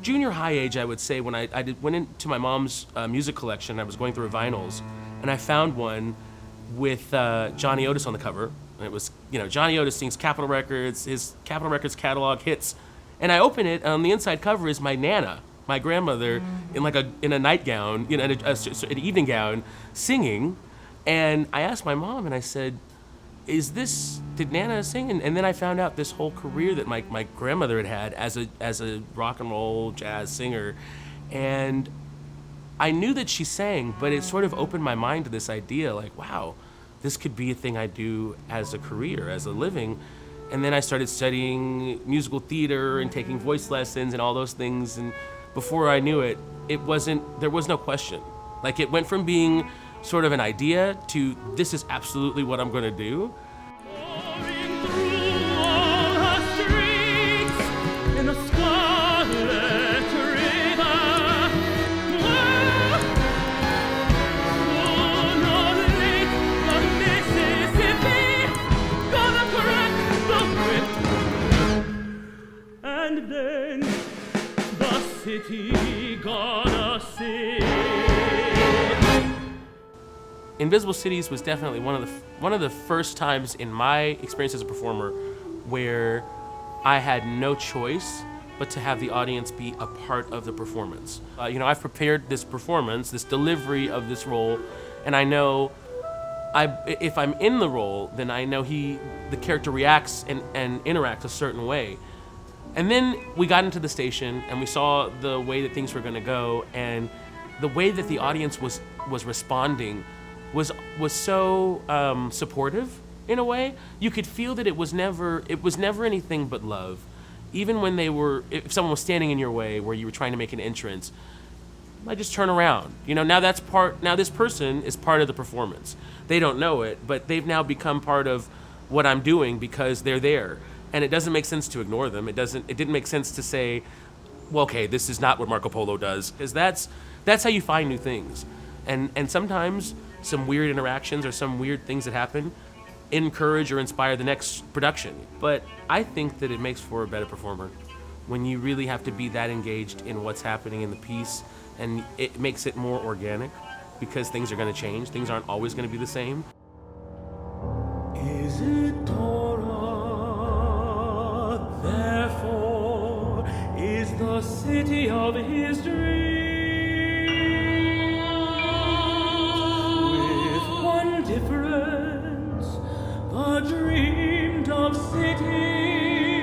junior high age, I would say, when went into my mom's music collection. I was going through her vinyls, and I found one with Johnny Otis on the cover. And it was, Johnny Otis sings Capitol Records, his Capitol Records catalog hits. And I open it, and on the inside cover is my Nana, my grandmother, in a nightgown, an evening gown, singing. And I asked my mom, and I said, did Nana sing? And then I found out this whole career that my grandmother had as a rock and roll jazz singer. And I knew that she sang, but it sort of opened my mind to this idea, like, wow, this could be a thing I do as a career, as a living. And then I started studying musical theater and taking voice lessons and all those things. And before I knew it, there was no question. Like, it went from being sort of an idea to, this is absolutely what I'm gonna do. And then the city gonna sing. Invisible Cities was definitely one of the first times in my experience as a performer where I had no choice but to have the audience be a part of the performance. I've prepared this performance, this delivery of this role, and I know if I'm in the role, then I know the character reacts and interacts a certain way. And then we got into the station and we saw the way that things were going to go, and the way that the audience was responding was so supportive in a way. You could feel that it was never anything but love. Even when if someone was standing in your way where you were trying to make an entrance, I just turn around. Now this person is part of the performance. They don't know it, but they've now become part of what I'm doing because they're there. And it doesn't make sense to ignore them. It didn't make sense to say, well, okay, this is not what Marco Polo does. Because that's how you find new things. And sometimes some weird interactions or some weird things that happen encourage or inspire the next production. But I think that it makes for a better performer when you really have to be that engaged in what's happening in the piece, and it makes it more organic because things are going to change. Things aren't always going to be the same. Is it Torah? Therefore is the city of his dreams, with one difference: the dreamed of city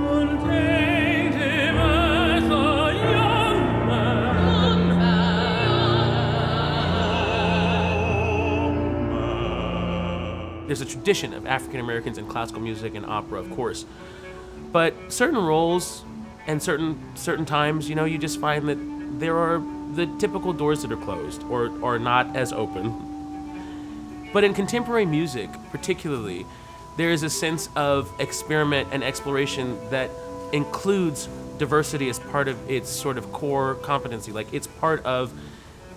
contained him as a young man. There's a tradition of African Americans in classical music and opera, of course. But certain roles and certain times, you just find that there are the typical doors that are closed or not as open. But in contemporary music, particularly, there is a sense of experiment and exploration that includes diversity as part of its sort of core competency. Like, it's part of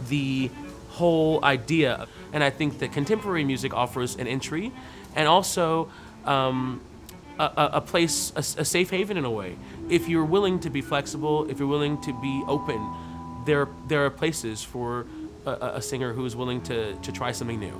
the whole idea. And I think that contemporary music offers an entry and also a place, a safe haven in a way. If you're willing to be flexible, if you're willing to be open, there are places for a singer who is willing to try something new.